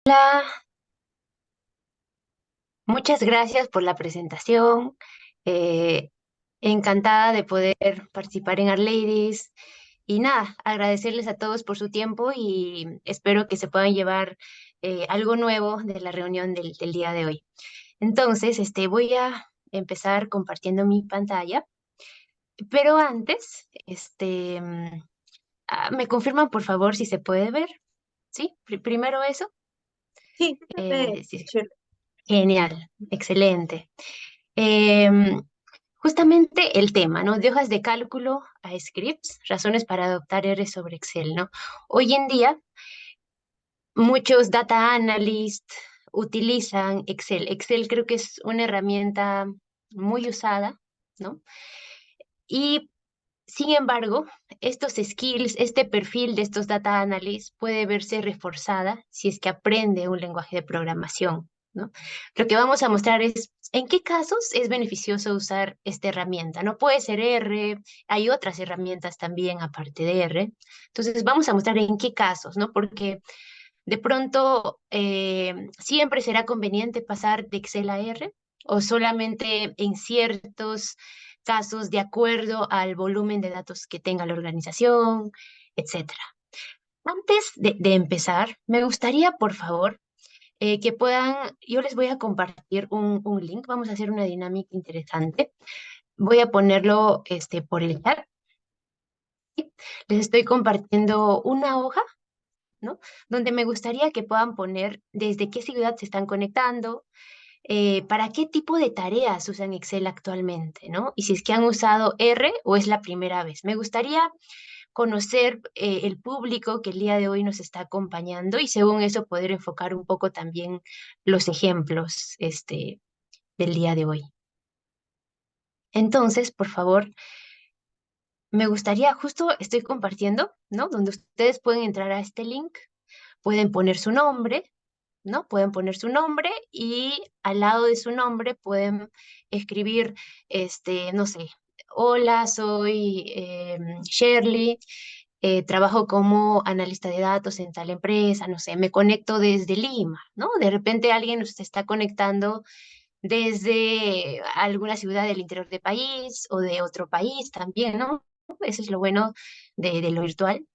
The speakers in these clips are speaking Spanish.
Hola, muchas gracias por la presentación. Eh, Encantada de poder participar en Art Ladies. Y nada, agradecerles a todos por su tiempo y espero que se puedan llevar algo nuevo de la reunión del día de hoy. Entonces, voy a empezar compartiendo mi pantalla, pero antes, ¿me confirman por favor si se puede ver? ¿Sí? Primero eso. Sí, sí se ve, Sí. Shirley. Genial, excelente. Em, Justamente el tema, ¿no? De hojas de cálculo a scripts, razones para adoptar R sobre Excel, ¿no? Hoy en día, muchos data analysts utilizan Excel. Excel creo que es una herramienta muy usada, ¿no? Y sin embargo, estos skills, este perfil de estos data analysts puede verse reforzada si es que aprende un lenguaje de programación, ¿no? Lo que vamos a mostrar es en qué casos es beneficioso usar esta herramienta. No puede ser R, hay otras herramientas también aparte de R. Entonces, vamos a mostrar en qué casos, ¿no? Porque de pronto siempre será conveniente pasar de Excel a R o solamente en ciertos casos de acuerdo al volumen de datos que tenga la organización, etcétera. Antes de empezar, me gustaría, por favor, que puedan, yo les voy a compartir un link, vamos a hacer una dinámica interesante. Voy a ponerlo por el chat. ¿Sí? Les estoy compartiendo una hoja, ¿no? Donde me gustaría que puedan poner desde qué ciudad se están conectando, para qué tipo de tareas usan Excel actualmente, ¿no? Y si es que han usado R o es la primera vez. Me gustaría conocer el público que el día de hoy nos está acompañando y según eso poder enfocar un poco también los ejemplos del día de hoy. Entonces, por favor, me gustaría, justo estoy compartiendo, ¿no? Donde ustedes pueden entrar a este link, pueden poner su nombre, ¿no? Pueden poner su nombre y al lado de su nombre pueden escribir, no sé, hola, soy Shirley, trabajo como analista de datos en tal empresa, no sé, me conecto desde Lima, ¿no? De repente alguien nos está conectando desde alguna ciudad del interior del país o de otro país también, ¿no? Eso es lo bueno de lo virtual.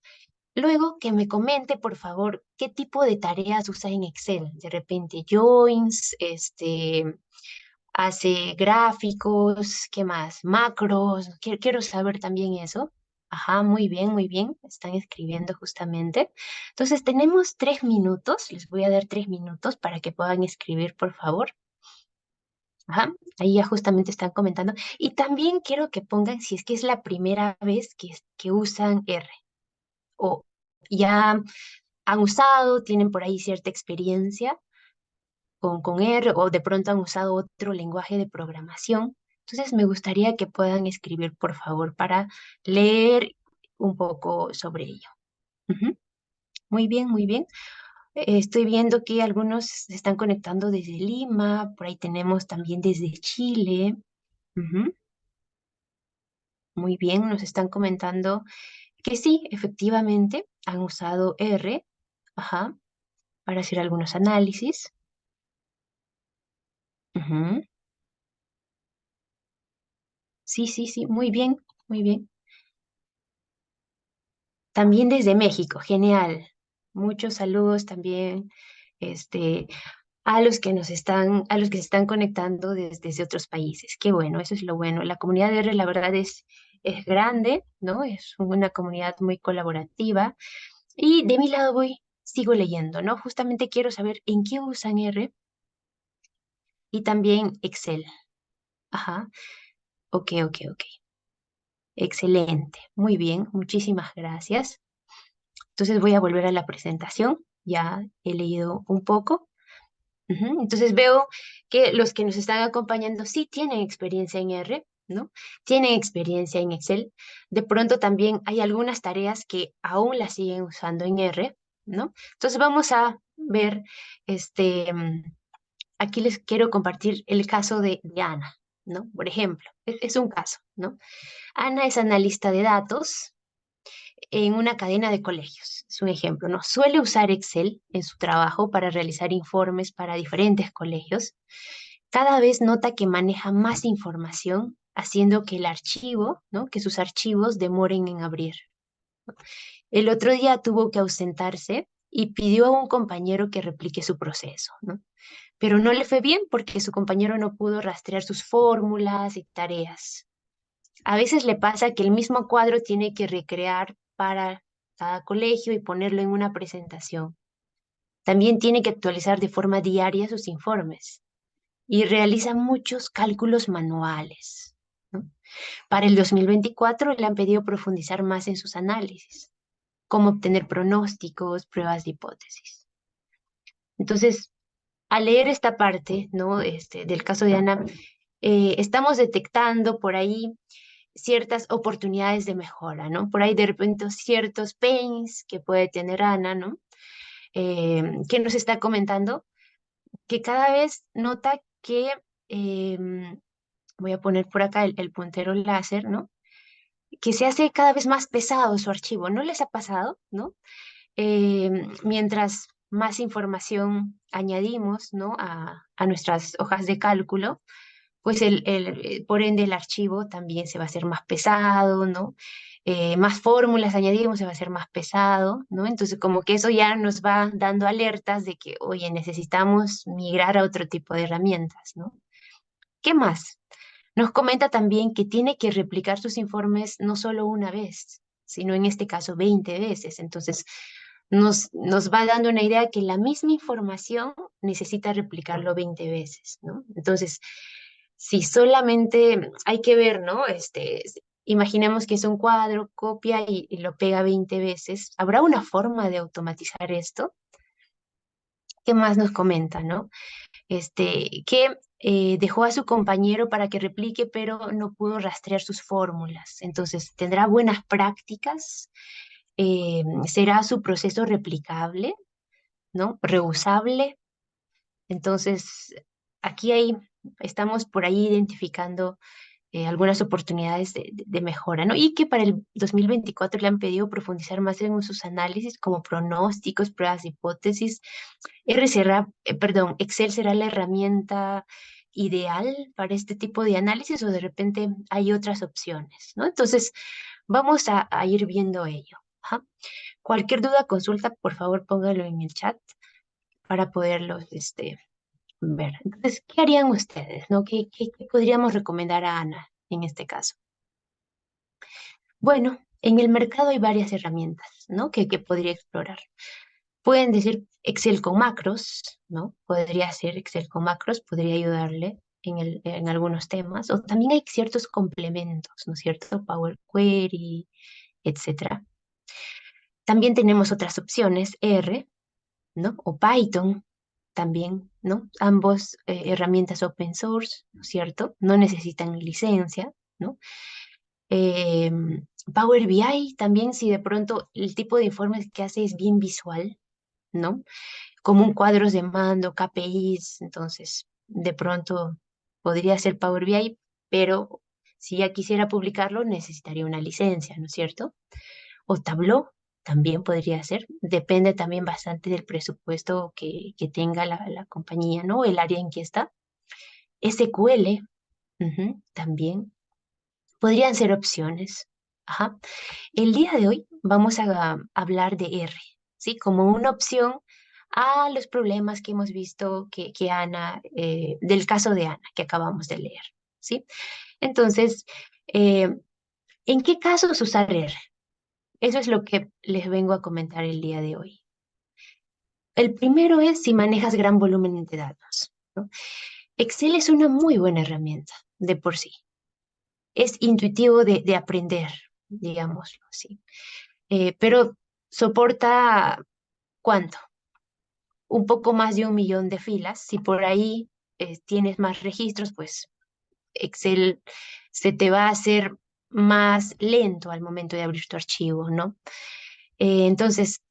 Luego que me comente, por favor, qué tipo de tareas usa en Excel. De repente joins, hace gráficos, ¿qué más? Macros. Quiero saber también eso. Ajá, muy bien, muy bien. Están escribiendo justamente. Entonces, tenemos 3 minutos. Les voy a dar 3 minutos para que puedan escribir, por favor. Ajá, ahí ya justamente están comentando. Y también quiero que pongan si es que es la primera vez que usan R o ya han usado, tienen por ahí cierta experiencia con R o de pronto han usado otro lenguaje de programación. Entonces me gustaría que puedan escribir, por favor, para leer un poco sobre ello. Ujú. Muy bien, muy bien. Estoy viendo que algunos se están conectando desde Lima, por ahí tenemos también desde Chile. Ujú. Muy bien, nos están comentando que sí, efectivamente, han usado R, ajá, para hacer algunos análisis. Ujú. Sí, sí, sí, muy bien, muy bien. También desde México, genial. Muchos saludos también, este, a los que a los que se están conectando desde otros países. Qué bueno, eso es lo bueno. La comunidad de R, la verdad, es grande, ¿no? Es una comunidad muy colaborativa. Y de mi lado sigo leyendo, ¿no? Justamente quiero saber en qué usan R y también Excel. Ajá, ok, ok, ok. Excelente, muy bien, muchísimas gracias. Entonces voy a volver a la presentación. Ya he leído un poco. Ujú. Entonces veo que los que nos están acompañando sí tienen experiencia en R, ¿no? Tienen experiencia en Excel. De pronto también hay algunas tareas que aún las siguen usando en R, ¿no? Entonces vamos a ver, aquí les quiero compartir el caso de Ana, ¿no? Por ejemplo, es un caso, ¿no? Ana es analista de datos, en una cadena de colegios. Es un ejemplo, ¿no? Suele usar Excel en su trabajo para realizar informes para diferentes colegios. Cada vez nota que maneja más información, haciendo que el archivo, ¿no? Que sus archivos demoren en abrir. El otro día tuvo que ausentarse y pidió a un compañero que replique su proceso, ¿no? Pero no le fue bien porque su compañero no pudo rastrear sus fórmulas y tareas. A veces le pasa que el mismo cuadro tiene que recrear para cada colegio y ponerlo en una presentación. También tiene que actualizar de forma diaria sus informes y realiza muchos cálculos manuales, ¿no? Para el 2024 le han pedido profundizar más en sus análisis, cómo obtener pronósticos, pruebas de hipótesis. Entonces, al leer esta parte, ¿no? Del caso de Ana, estamos detectando por ahí ciertas oportunidades de mejora, ¿no? Por ahí de repente ciertos pains que puede tener Ana, ¿no? Que nos está comentando que cada vez nota que, voy a poner por acá el puntero láser, ¿no? Que se hace cada vez más pesado su archivo. ¿No les ha pasado, no? Mientras más información añadimos, ¿no? A nuestras hojas de cálculo, pues por ende el archivo también se va a hacer más pesado, ¿no? Más fórmulas añadimos, se va a hacer más pesado, ¿no? Entonces como que eso ya nos va dando alertas de que, oye, necesitamos migrar a otro tipo de herramientas, ¿no? ¿Qué más? Nos comenta también que tiene que replicar sus informes no solo una vez, sino en este caso 20 veces. Entonces, nos va dando una idea que la misma información necesita replicarlo 20 veces, ¿no? Entonces, si solamente hay que ver, ¿no? Imaginemos que es un cuadro, copia y lo pega 20 veces. ¿Habrá una forma de automatizar esto? ¿Qué más nos comenta, no? Que dejó a su compañero para que replique, pero no pudo rastrear sus fórmulas. Entonces, ¿tendrá buenas prácticas? ¿Será su proceso replicable, ¿no? Reusable. Entonces, aquí estamos por ahí identificando algunas oportunidades de mejora, ¿no? Y que para el 2024 le han pedido profundizar más en sus análisis como pronósticos, pruebas de hipótesis. Excel será la herramienta ideal para este tipo de análisis o de repente hay otras opciones, ¿no? Entonces, vamos a ir viendo ello. Ajá. Cualquier duda, consulta, por favor, póngalo en el chat para poderlos ver. Entonces, ¿qué harían ustedes, no? ¿Qué podríamos recomendar a Ana en este caso? Bueno, en el mercado hay varias herramientas, ¿no? Que podría explorar. Pueden decir Excel con macros, ¿no? Podría ser Excel con macros, podría ayudarle en algunos temas. O también hay ciertos complementos, ¿no es cierto? Power Query, etcétera. También tenemos otras opciones, R, ¿no? O Python también, ¿no? Ambos herramientas open source, ¿no es cierto? No necesitan licencia, ¿no? Eh, Power BI también, si de pronto el tipo de informes que hace es bien visual, ¿no? Como un cuadros de mando, KPIs, entonces de pronto podría ser Power BI, pero si ya quisiera publicarlo necesitaría una licencia, ¿no es cierto? O Tableau también podría ser, depende también bastante del presupuesto que tenga la compañía, ¿no? El área en que está. SQL, también podrían ser opciones. Ajá. El día de hoy vamos a hablar de R, ¿sí? Como una opción a los problemas que hemos visto que Ana, del caso de Ana que acabamos de leer, ¿sí? Entonces, eh, ¿en qué casos usar R? Eso es lo que les vengo a comentar el día de hoy. El primero es si manejas gran volumen de datos, ¿no? Excel es una muy buena herramienta de por sí. Es intuitivo de aprender, digámoslo así. Pero soporta, ¿cuánto? Un poco más de 1 millón de filas. Si por ahí tienes más registros, pues Excel se te va a hacer más lento al momento de abrir tu archivo, ¿no? Entonces,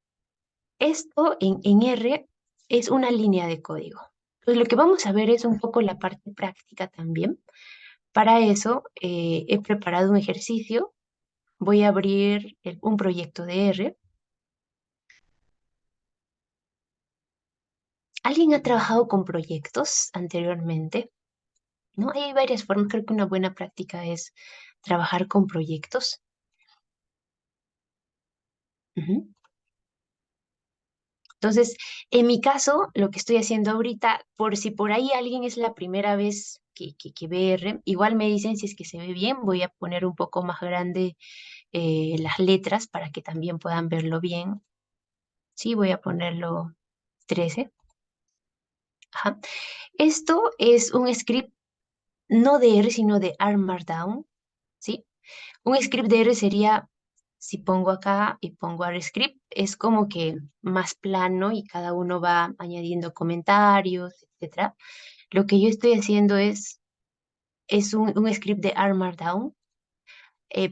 esto en R es una línea de código. Entonces, lo que vamos a ver es un poco la parte práctica también. Para eso, he preparado un ejercicio voy a abrir un proyecto de R. ¿Alguien ha trabajado con proyectos anteriormente? ¿No? Hay varias formas. Creo que una buena práctica es trabajar con proyectos. Ujú. Entonces, en mi caso, lo que estoy haciendo ahorita, por si por ahí alguien es la primera vez que ve R, igual me dicen si es que se ve bien, voy a poner un poco más grande las letras para que también puedan verlo bien. Sí, voy a ponerlo 13. Ajá. Esto es un script no de R, sino de R Markdown, ¿sí? Un script de R sería, si pongo acá y pongo R script, es como que más plano y cada uno va añadiendo comentarios, etcétera. Lo que yo estoy haciendo es un script de R Markdown.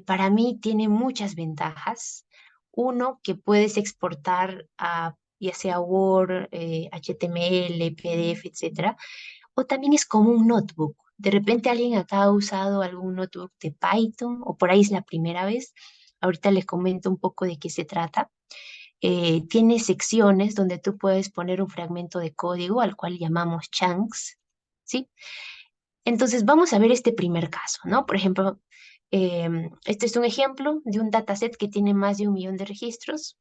Para mí tiene muchas ventajas. Uno, que puedes exportar a ya sea Word, HTML, PDF, etcétera. O también es como un notebook. De repente alguien acá ha usado algún notebook de Python o por ahí es la primera vez. Ahorita les comento un poco de qué se trata. Tiene secciones donde tú puedes poner un fragmento de código al cual llamamos chunks, ¿sí? Entonces vamos a ver este primer caso, ¿no? Por ejemplo, este es un ejemplo de un dataset que tiene más de 1 millón de registros,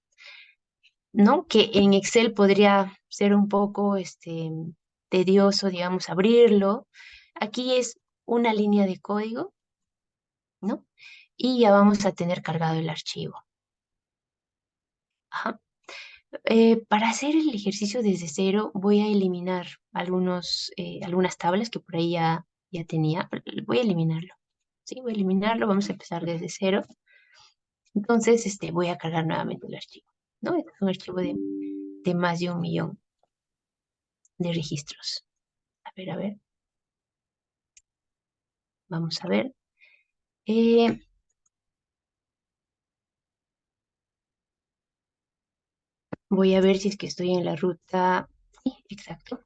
¿no? Que en Excel podría ser un poco tedioso, digamos, abrirlo. Aquí es una línea de código, ¿no? Y ya vamos a tener cargado el archivo. Ajá. Para hacer el ejercicio desde cero, voy a eliminar algunas tablas que por ahí ya tenía. Voy a eliminarlo. Sí, voy a eliminarlo. Vamos a empezar desde cero. Entonces, voy a cargar nuevamente el archivo, ¿no? Este es un archivo de más de 1 millón de registros. A ver, vamos a ver. Eh, Voy a ver si es que estoy en la ruta. Sí, exacto.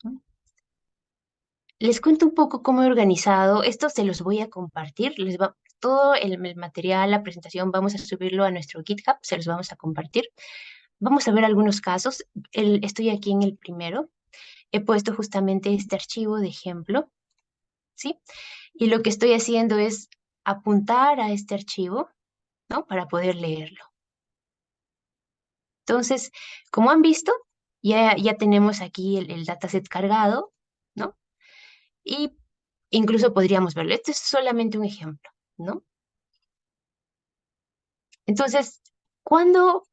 ¿No? Les cuento un poco cómo he organizado. Esto se los voy a compartir. Todo el material, la presentación, vamos a subirlo a nuestro GitHub. Se los vamos a compartir. Vamos a ver algunos casos. Estoy aquí en el primero. He puesto justamente este archivo de ejemplo, ¿sí? Y lo que estoy haciendo es apuntar a este archivo, ¿no? Para poder leerlo. Entonces, como han visto, ya tenemos aquí el dataset cargado, ¿no? Y incluso podríamos verlo. Este es solamente un ejemplo, ¿no? Entonces, ¿cuándo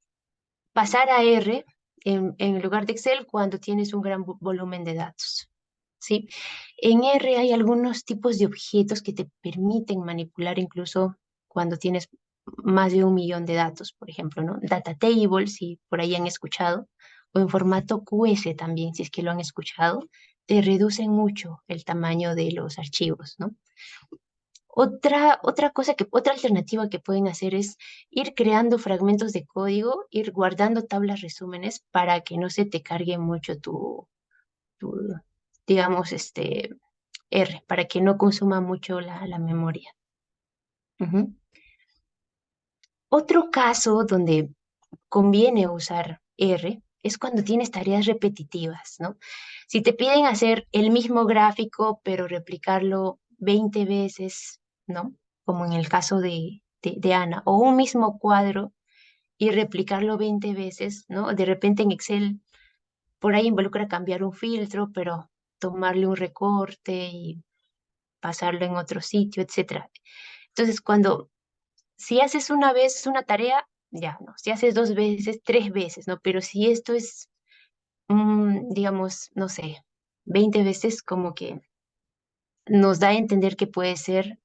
pasar a R en lugar de Excel cuando tienes un gran volumen de datos? ¿Sí? En R hay algunos tipos de objetos que te permiten manipular incluso cuando tienes más de 1 millón de datos, por ejemplo, ¿no? Data table, si por ahí han escuchado, o en formato QS también, si es que lo han escuchado, te reducen mucho el tamaño de los archivos, ¿no? Otra alternativa que pueden hacer es ir creando fragmentos de código, ir guardando tablas resúmenes para que no se te cargue mucho tu digamos, R, para que no consuma mucho la memoria. Ujú. Otro caso donde conviene usar R es cuando tienes tareas repetitivas, ¿no? Si te piden hacer el mismo gráfico, pero replicarlo 20 veces, ¿no? Como en el caso de Ana, o un mismo cuadro y replicarlo 20 veces, ¿no? De repente en Excel por ahí involucra cambiar un filtro, pero tomarle un recorte y pasarlo en otro sitio, etcétera. Entonces, si haces una vez una tarea, ya, ¿no? Si haces 2 veces, 3 veces, ¿no? Pero si esto es, digamos, no sé, 20 veces, como que nos da a entender que puede ser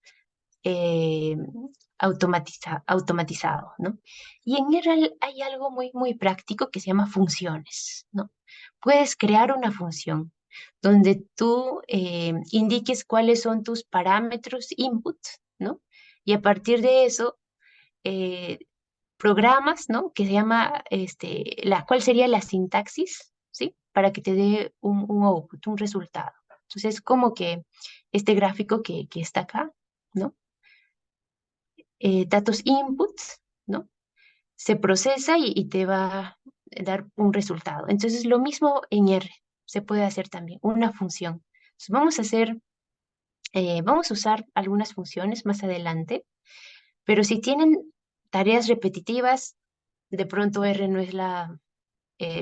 eh, automatizado, ¿no? Y en R hay algo muy, muy práctico que se llama funciones, ¿no? Puedes crear una función donde tú indiques cuáles son tus parámetros input, ¿no? Y a partir de eso, eh, programas, ¿no? Que se llama, ¿cuál sería la sintaxis? ¿Sí? Para que te dé un output, un resultado. Entonces, como que este gráfico que está acá, ¿no? Datos inputs, ¿no? Se procesa y te va a dar un resultado. Entonces, lo mismo en R se puede hacer también, una función. Entonces, vamos a usar algunas funciones más adelante, pero si tienen tareas repetitivas, de pronto R no es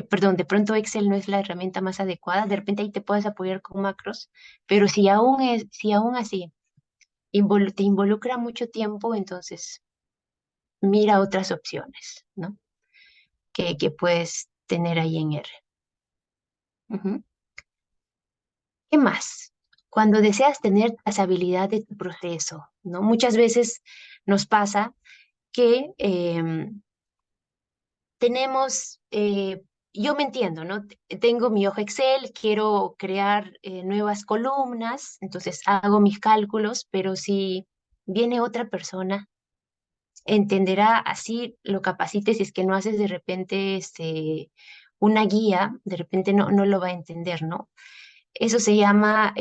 perdón, de pronto Excel no es la herramienta más adecuada, de repente ahí te puedes apoyar con macros, pero si aún así te involucra mucho tiempo, entonces mira otras opciones, ¿no? Que puedes tener ahí en R. Ujú. ¿Qué más? Cuando deseas tener trazabilidad de tu proceso, ¿no? Muchas veces nos pasa que tenemos, yo me entiendo, ¿no? Tengo mi hoja Excel, quiero crear nuevas columnas, entonces hago mis cálculos, pero si viene otra persona, entenderá así lo capacites, si es que no haces de repente una guía, de repente no lo va a entender, ¿no? Eso se llama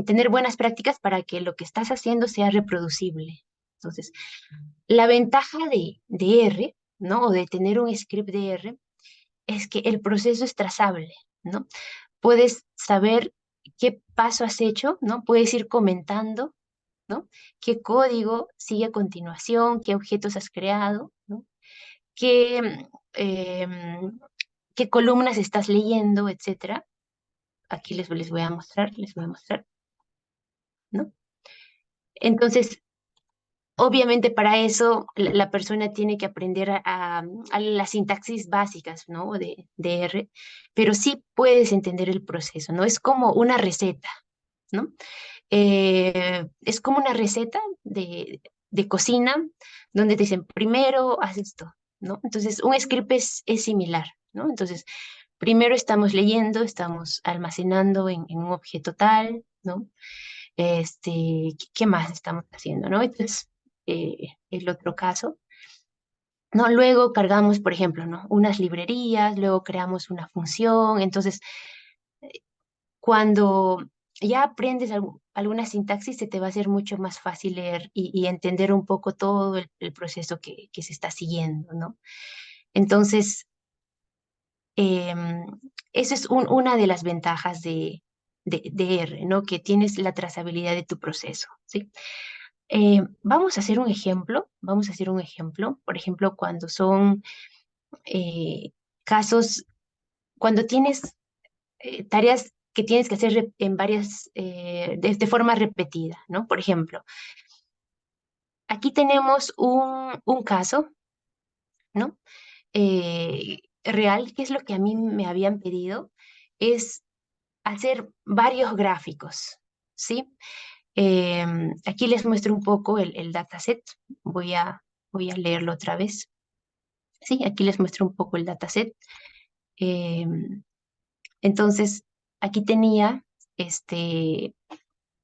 tener buenas prácticas para que lo que estás haciendo sea reproducible. Entonces, la ventaja de R, ¿no? O de tener un script de R es que el proceso es trazable, ¿no? Puedes saber qué paso has hecho, ¿no? Puedes ir comentando, ¿no? ¿Qué código sigue a continuación? ¿Qué objetos has creado? ¿No? ¿Qué, qué columnas estás leyendo, etcétera? Aquí les voy a mostrar, ¿no? Entonces, obviamente para eso la persona tiene que aprender a las sintaxis básicas, ¿no? De R, pero sí puedes entender el proceso, ¿no? Es como una receta, ¿no? Es como una receta de cocina donde te dicen, primero haz esto, ¿no? Entonces, un script es similar, ¿no? Entonces, primero estamos leyendo, estamos almacenando en un objeto tal, ¿no? ¿Qué más estamos haciendo, no? Entonces, el otro caso, ¿no? Luego cargamos, por ejemplo, ¿no? Unas librerías, luego creamos una función, entonces, cuando ya aprendes alguna sintaxis, se te va a hacer mucho más fácil leer y entender un poco todo el proceso que se está siguiendo, ¿no? Entonces, em, eso es una de las ventajas de R, ¿no? Que tienes la trazabilidad de tu proceso, ¿sí? Vamos a hacer un ejemplo, vamos a hacer un ejemplo, por ejemplo, cuando son eh, casos, cuando tienes tareas que tienes que hacer en varias, de forma repetida, ¿no? Por ejemplo, aquí tenemos un caso, ¿no? Real, que es lo que a mí me habían pedido, es hacer varios gráficos, ¿sí? Aquí les muestro un poco el dataset. Voy a, voy a leerlo otra vez. Sí, aquí les muestro un poco el dataset. Entonces, aquí tenía este,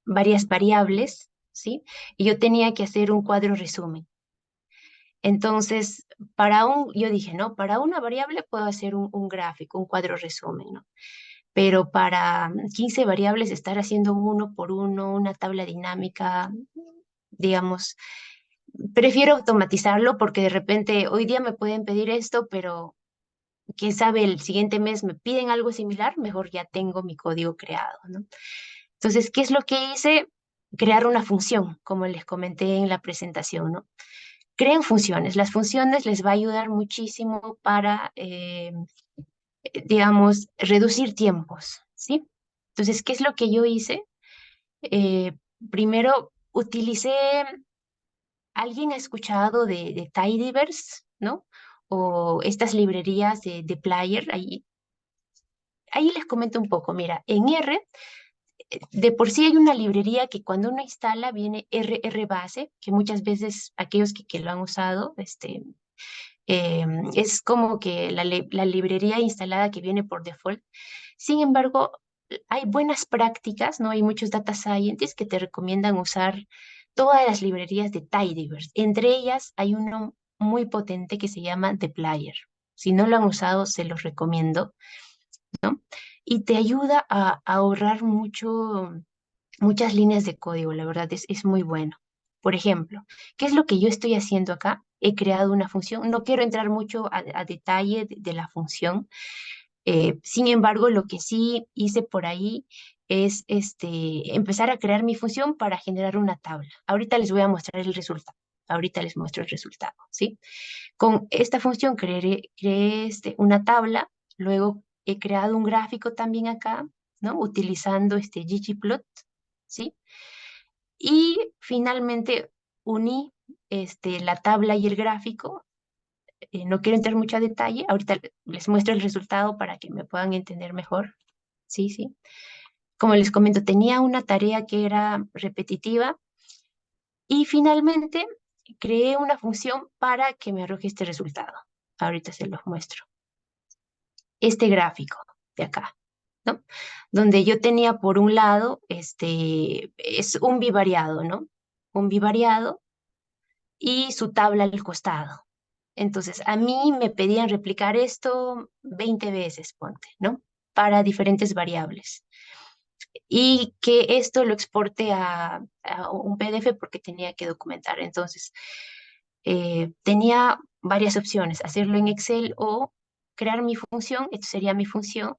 varias variables, ¿sí? Y yo tenía que hacer un cuadro resumen. Entonces, yo dije, no, para una variable puedo hacer un gráfico, un cuadro resumen, ¿no? Pero para 15 variables estar haciendo uno por uno, una tabla dinámica, digamos, prefiero automatizarlo porque de repente hoy día me pueden pedir esto, pero quién sabe, el siguiente mes me piden algo similar, mejor ya tengo mi código creado, ¿no? Entonces, ¿qué es lo que hice? Crear una función, como les comenté en la presentación, ¿no? Creen funciones. Las funciones les va a ayudar muchísimo para, digamos, reducir tiempos, ¿sí? Entonces, ¿qué es lo que yo hice? Primero, utilicé, ¿alguien ha escuchado de Tidyverse, ¿no? O estas librerías de Player. Ahí les comento un poco. Mira, en R, de por sí hay una librería que cuando uno instala viene RR base, que muchas veces aquellos que lo han usado, es como que la librería instalada que viene por default. Sin embargo, hay buenas prácticas, ¿no? Hay muchos data scientists que te recomiendan usar todas las librerías de Tidyverse. Entre ellas hay uno muy potente que se llama Dplyr. Si no lo han usado, se los recomiendo, ¿no? Y te ayuda a ahorrar muchas líneas de código, la verdad es muy bueno. Por ejemplo, ¿qué es lo que yo estoy haciendo acá? He creado una función, no quiero entrar mucho a detalle de la función. Sin embargo, lo que sí hice por ahí es empezar a crear mi función para generar una tabla. Ahorita les voy a mostrar el resultado. Ahorita les muestro el resultado, ¿sí? Con esta función creé una tabla, luego he creado un gráfico también acá, ¿no? Utilizando este ggplot, ¿sí? Y finalmente uní la tabla y el gráfico. No quiero entrar mucho a detalle, ahorita les muestro el resultado para que me puedan entender mejor. Sí, sí. Como les comento, tenía una tarea que era repetitiva y finalmente creé una función para que me arroje este resultado. Ahorita se los muestro. Este gráfico de acá, ¿no? Donde yo tenía por un lado, es un bivariado, ¿no? Un bivariado y su tabla al costado. Entonces, a mí me pedían replicar esto 20 veces, ponte, ¿no? Para diferentes variables. Y que esto lo exporte a un PDF porque tenía que documentar. Entonces, tenía varias opciones, hacerlo en Excel o crear mi función, esto sería mi función,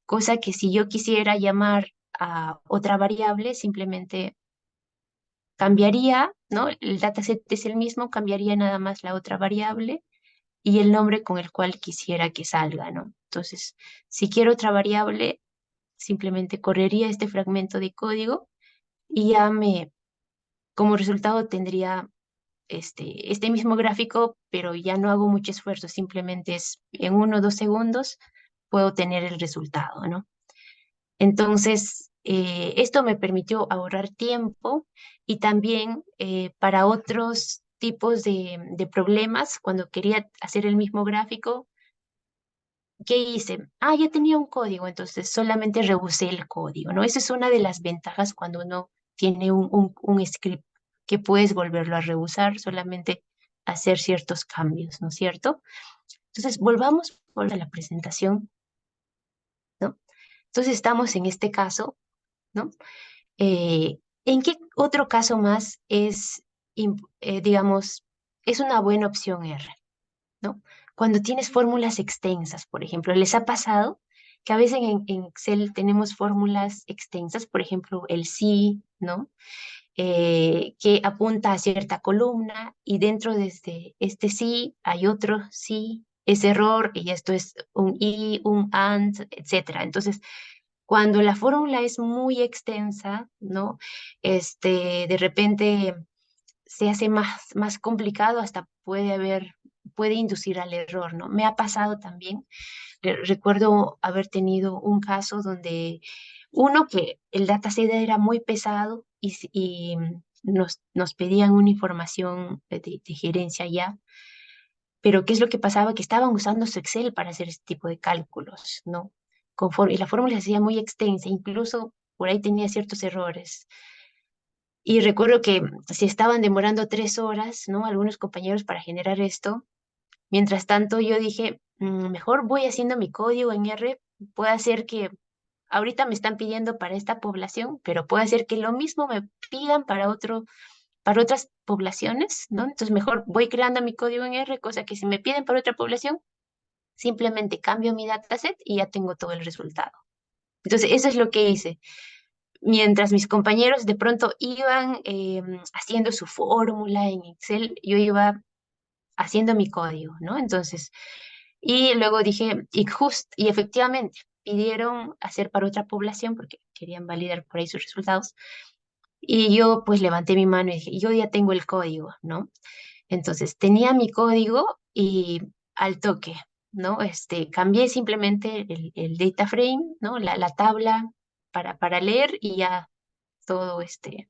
cosa que si yo quisiera llamar a otra variable, simplemente cambiaría, ¿no? El dataset es el mismo, cambiaría nada más la otra variable y el nombre con el cual quisiera que salga, ¿no? Entonces, si quiero otra variable, simplemente correría este fragmento de código y ya como resultado tendría este mismo gráfico, pero ya no hago mucho esfuerzo, simplemente es en 1 o 2 segundos puedo tener el resultado, ¿no? Entonces, esto me permitió ahorrar tiempo y también para otros tipos de problemas, cuando quería hacer el mismo gráfico, ¿qué hice? Ah, ya tenía un código, entonces solamente rehusé el código, ¿no? Esa es una de las ventajas cuando uno tiene un script que puedes volverlo a rehusar, solamente hacer ciertos cambios, ¿no es cierto? Entonces, volvamos a la presentación, ¿no? Entonces, estamos en este caso, ¿no? ¿En qué otro caso más digamos, es una buena opción R? ¿No? Cuando tienes fórmulas extensas, por ejemplo, ¿les ha pasado que a veces en Excel tenemos fórmulas extensas, por ejemplo, el sí, ¿no? Que apunta a cierta columna y dentro de este sí hay otro sí, es error y esto es un y, un and, etcétera. Entonces, cuando la fórmula es muy extensa, ¿no? De repente se hace más complicado, hasta puede inducir al error, ¿no? Me ha pasado también. Recuerdo haber tenido un caso donde uno que el dataset era muy pesado y nos pedían una información de gerencia ya, pero ¿qué es lo que pasaba? Que estaban usando su Excel para hacer este tipo de cálculos, ¿no? Y la fórmula se hacía muy extensa, incluso por ahí tenía ciertos errores. Y recuerdo que se estaban demorando 3 horas, ¿no? Algunos compañeros para generar esto. Mientras tanto, yo dije, mejor voy haciendo mi código en R, puede hacer que ahorita me están pidiendo para esta población, pero puede hacer que lo mismo me pidan para otras poblaciones, ¿no? Entonces, mejor voy creando mi código en R, cosa que si me piden para otra población, simplemente cambio mi dataset y ya tengo todo el resultado. Entonces, eso es lo que hice. Mientras mis compañeros de pronto iban haciendo su fórmula en Excel, yo iba haciendo mi código, ¿no? Entonces, y luego dije, y efectivamente, pidieron hacer para otra población porque querían validar por ahí sus resultados. Y yo pues levanté mi mano y dije, yo ya tengo el código, ¿no? Entonces, tenía mi código y al toque, ¿no? Cambié simplemente el data frame, ¿no? La tabla para leer y ya todo este,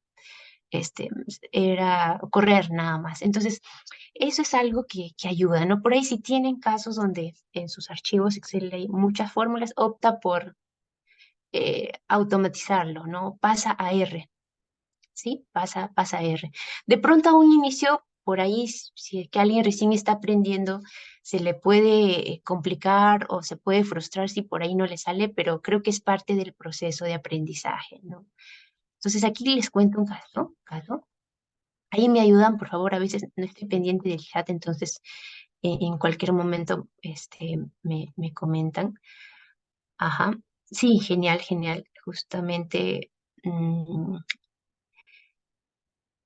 era correr nada más. Entonces, eso es algo que ayuda, ¿no? Por ahí si tienen casos donde en sus archivos Excel hay muchas fórmulas, opta por automatizarlo, ¿no? Pasa a R, ¿sí? Pasa a R. De pronto a un inicio, por ahí, si es que alguien recién está aprendiendo, se le puede complicar o se puede frustrar si por ahí no le sale, pero creo que es parte del proceso de aprendizaje, ¿no? Entonces aquí les cuento un caso. Ahí me ayudan, por favor, a veces no estoy pendiente del chat, entonces en cualquier momento me comentan. Ajá, sí, genial, genial. Justamente,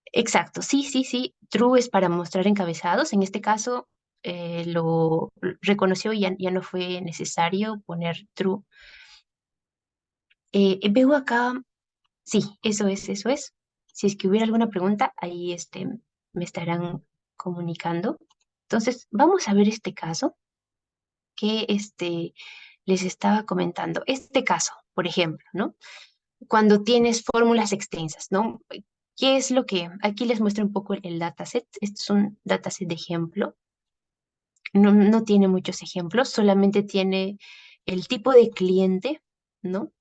exacto, sí, sí, sí. True es para mostrar encabezados. En este caso lo reconoció y ya no fue necesario poner true. Veo acá, sí, eso es, eso es. Si es que hubiera alguna pregunta, ahí me estarán comunicando. Entonces, vamos a ver este caso que les estaba comentando. Este caso, por ejemplo, ¿no? Cuando tienes fórmulas extensas, ¿no? ¿Qué es lo que? Aquí les muestro un poco el dataset. Este es un dataset de ejemplo. No tiene muchos ejemplos, solamente tiene el tipo de cliente, ¿no?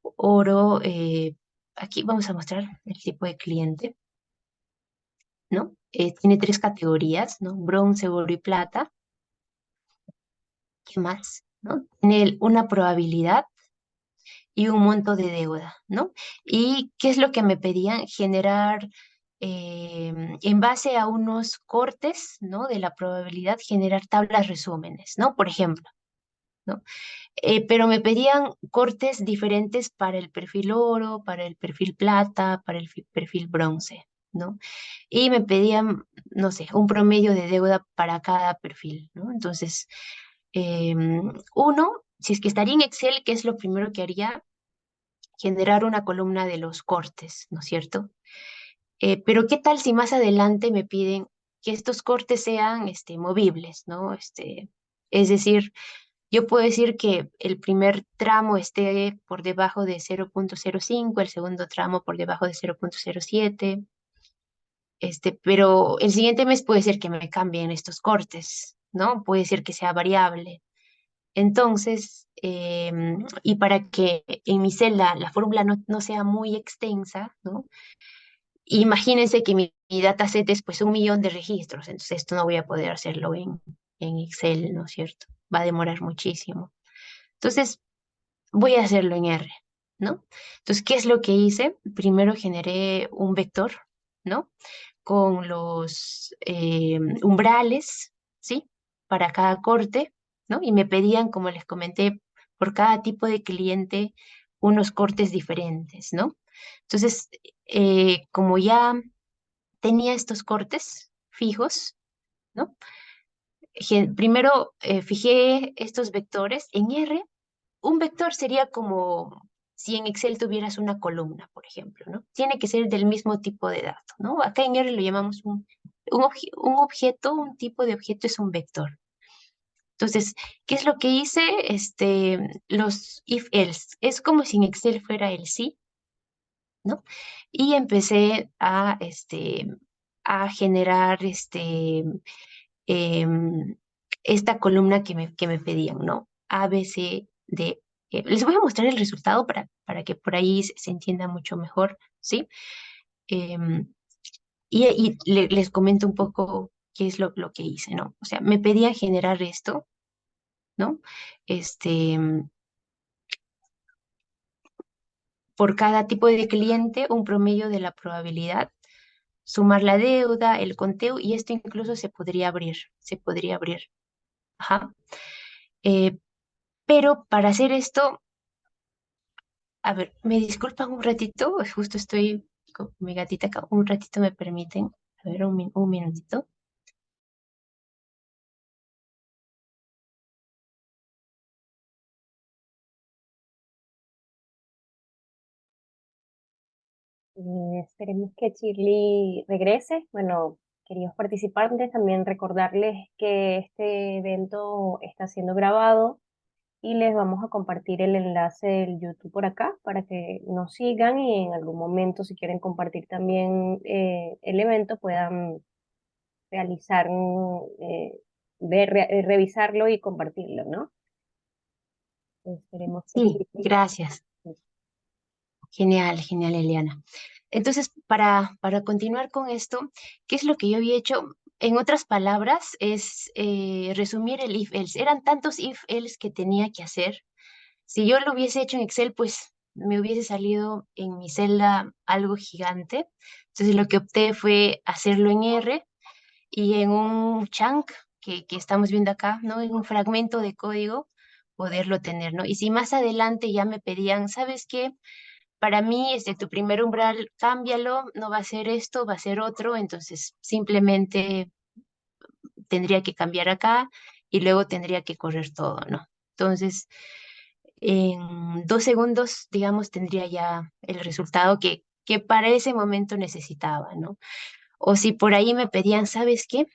Oro, aquí vamos a mostrar el tipo de cliente, ¿no? Tiene tres categorías, ¿no? Bronce, oro y plata. ¿Qué más? ¿No? Tiene una probabilidad y un monto de deuda, ¿no? ¿Y qué es lo que me pedían? Generar, en base a unos cortes, ¿no? De la probabilidad, generar tablas resúmenes, ¿no? Por ejemplo, ¿no? Pero me pedían cortes diferentes para el perfil oro, para el perfil plata, para el perfil bronce, ¿no? Y me pedían, no sé, un promedio de deuda para cada perfil, ¿no? Entonces, uno, si es que estaría en Excel, ¿qué es lo primero que haría? Generar una columna de los cortes, ¿no es cierto? Pero ¿qué tal si más adelante me piden que estos cortes sean movibles, ¿no? Es decir, yo puedo decir que el primer tramo esté por debajo de 0,05, el segundo tramo por debajo de 0,07, pero el siguiente mes puede ser que me cambien estos cortes, ¿no? Puede ser que sea variable. Entonces, y para que en mi celda la fórmula no sea muy extensa, ¿no? Imagínense que mi dataset es pues 1 millón de registros, entonces esto no voy a poder hacerlo en Excel, ¿no es cierto? Va a demorar muchísimo. Entonces, voy a hacerlo en R, ¿no? Entonces, ¿qué es lo que hice? Primero generé un vector, ¿no? Con los umbrales, ¿sí? Para cada corte, ¿no? Y me pedían, como les comenté, por cada tipo de cliente unos cortes diferentes, ¿no? Entonces, como ya tenía estos cortes fijos, ¿no? Primero fijé estos vectores en R. Un vector sería como si en Excel tuvieras una columna, por ejemplo, ¿no? Tiene que ser del mismo tipo de dato, ¿no? Acá en R lo llamamos un objeto, un tipo de objeto es un vector. Entonces, ¿qué es lo que hice? Los if else. Es como si en Excel fuera el sí, ¿no? Y empecé a generar em, esta columna que me pedían, ¿no? A, B, C, D. Les voy a mostrar el resultado para que por ahí se entienda mucho mejor, ¿sí? Em, y les comento un poco qué es lo que hice, ¿no? O sea, me pedían generar esto, ¿no? Este, por cada tipo de cliente, un promedio de la probabilidad, sumar la deuda, el conteo, y esto incluso se podría abrir. Ajá. Eh, pero para hacer esto, a ver, me disculpan un ratito, justo estoy con mi gatita acá, un ratito me permiten, a ver, un minutito. Esperemos que Shirley regrese. Bueno, queridos participantes, también recordarles que este evento está siendo grabado y les vamos a compartir el enlace del YouTube por acá para que nos sigan y en algún momento si quieren compartir también el evento puedan realizar, revisarlo y compartirlo, ¿no? Esperemos que Sí, Shirley. gracias. Genial, genial, Eliana. Entonces, para continuar con esto, ¿qué es lo que yo había hecho? En otras palabras, es resumir el if-else. Eran tantos if-else que tenía que hacer. Si yo lo hubiese hecho en Excel, pues me hubiese salido en mi celda algo gigante. Entonces lo que opté fue hacerlo en R y en un chunk que estamos viendo acá, ¿no? En un fragmento de código, poderlo tener, ¿no? Y si más adelante ya me pedían, ¿sabes qué? Para mí, tu primer umbral, cámbialo, no va a ser esto, va a ser otro, entonces simplemente tendría que cambiar acá y luego tendría que correr todo, ¿no? Entonces, en 2 segundos, digamos, tendría ya el resultado que para ese momento necesitaba, ¿no? O si por ahí me pedían, ¿sabes qué?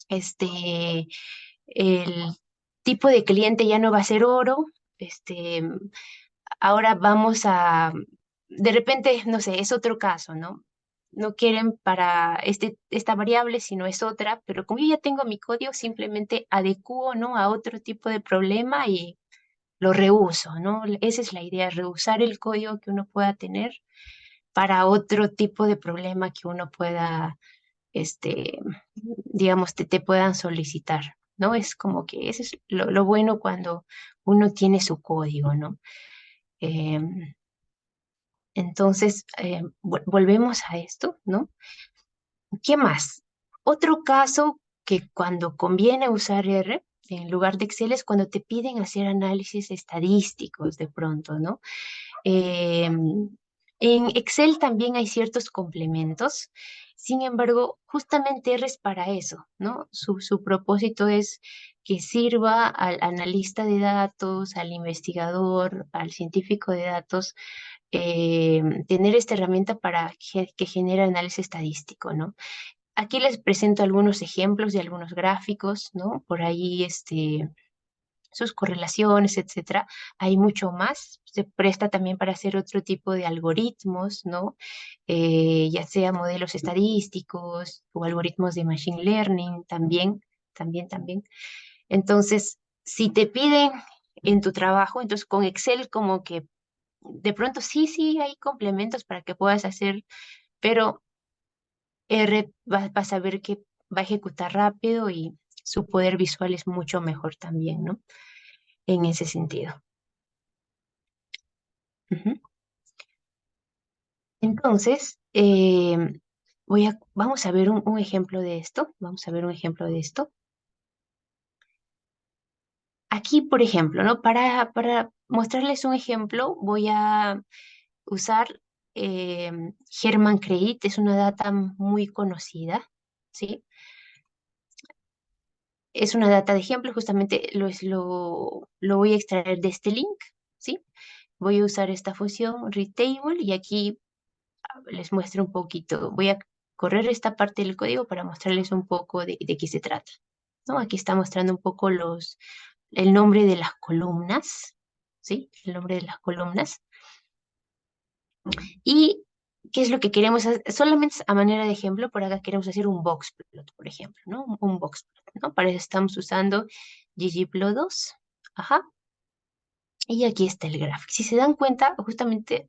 El tipo de cliente ya no va a ser oro, ahora vamos a, de repente, no sé, es otro caso, ¿no? No quieren para esta variable, sino es otra, pero como yo ya tengo mi código, simplemente adecuo, ¿no? A otro tipo de problema y lo reuso, ¿no? Esa es la idea, reusar el código que uno pueda tener para otro tipo de problema que uno pueda, este, digamos, te puedan solicitar, ¿no? Es como que eso es lo bueno cuando uno tiene su código, ¿no? Em, entonces, volvemos a esto, ¿no? ¿Qué más? Otro caso que cuando conviene usar R en lugar de Excel es cuando te piden hacer análisis estadísticos de pronto, ¿no? En Excel también hay ciertos complementos, sin embargo, justamente R es para eso, ¿no? Su propósito es que sirva al analista de datos, al investigador, al científico de datos, tener esta herramienta para que genere análisis estadístico, ¿no? Aquí les presento algunos ejemplos de algunos gráficos, ¿no? Por ahí, sus correlaciones, etcétera. Hay mucho más. Se presta también para hacer otro tipo de algoritmos, ¿no? Ya sea modelos estadísticos o algoritmos de machine learning, también. Entonces, si te piden en tu trabajo, entonces con Excel como que de pronto sí hay complementos para que puedas hacer, pero vas a ver que va a ejecutar rápido y su poder visual es mucho mejor también, ¿no? En ese sentido. Ujú. Entonces, vamos a ver un ejemplo de esto. Vamos a ver un ejemplo de esto. Aquí, por ejemplo, ¿no? Para mostrarles un ejemplo, voy a usar Herman Creit, es una data muy conocida, ¿sí? Es una data de ejemplo, justamente lo voy a extraer de este link, ¿sí? Voy a usar esta función readTable y aquí les muestro un poquito. Voy a correr esta parte del código para mostrarles un poco de qué se trata, ¿no? Aquí está mostrando un poco el nombre de las columnas, ¿sí? El nombre de las columnas. Y qué es lo que queremos hacer, solamente a manera de ejemplo, por acá queremos hacer un box plot, por ejemplo, ¿no? Un box plot, ¿no? Para eso estamos usando ggplot2. Ajá. Y aquí está el gráfico. Si se dan cuenta, justamente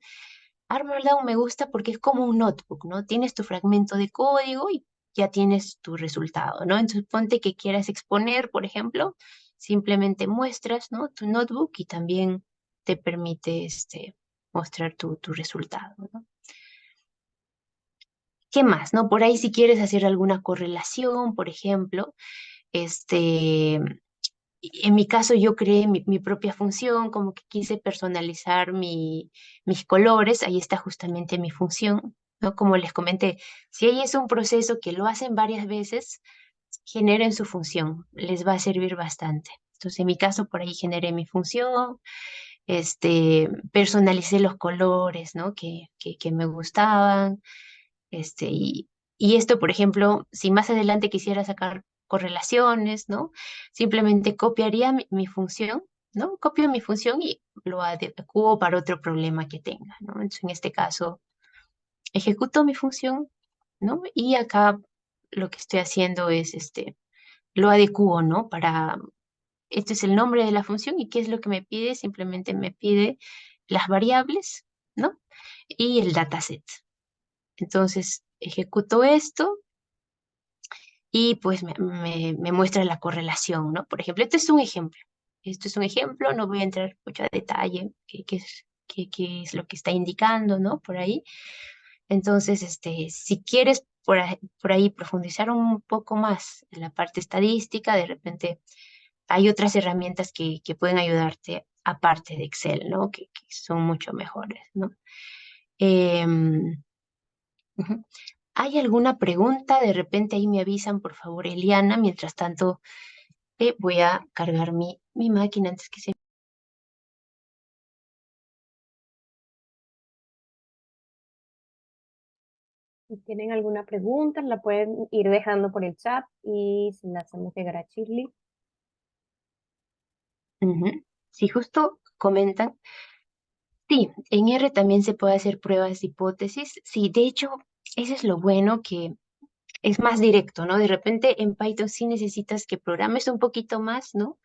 Armordown me gusta porque es como un notebook, ¿no? Tienes tu fragmento de código y ya tienes tu resultado, ¿no? Entonces ponte que quieras exponer, por ejemplo, simplemente muestras, ¿no? Tu notebook y también te permite mostrar tu resultado, ¿no? ¿Qué más, no? Por ahí si quieres hacer alguna correlación, por ejemplo, en mi caso yo creé mi propia función, como que quise personalizar mis colores, ahí está justamente mi función, ¿no? Como les comenté, si ahí es un proceso que lo hacen varias veces, generen su función, les va a servir bastante. Entonces, en mi caso, por ahí generé mi función, personalicé los colores, ¿no? Que me gustaban, este, y, y esto, por ejemplo, si más adelante quisiera sacar correlaciones, ¿no? Simplemente copiaría mi función, ¿no? Copio mi función y lo adecuo para otro problema que tenga, ¿no? Entonces, en este caso, ejecuto mi función, ¿no? Y acá lo que estoy haciendo es, lo adecuo, ¿no? Este es el nombre de la función y ¿qué es lo que me pide? Simplemente me pide las variables, ¿no? Y el dataset. Entonces, ejecuto esto y pues me muestra la correlación, ¿no? Por ejemplo, este es un ejemplo. Esto es un ejemplo, no voy a entrar mucho a detalle, qué es lo que está indicando, ¿no? Por ahí. Entonces, si quieres por ahí profundizar un poco más en la parte estadística, de repente hay otras herramientas que pueden ayudarte aparte de Excel, ¿no? Que son mucho mejores, ¿no? Em, ujú. ¿Hay alguna pregunta? De repente ahí me avisan, por favor, Eliana. Mientras tanto, voy a cargar mi máquina antes que se... Si tienen alguna pregunta, la pueden ir dejando por el chat y se la hacemos llegar a Shirley. Ujú. Si justo comentan, sí, en R también se puede hacer pruebas de hipótesis. Sí, de hecho, eso es lo bueno que es más directo, ¿no? De repente en Python sí necesitas que programes un poquito más, ¿no?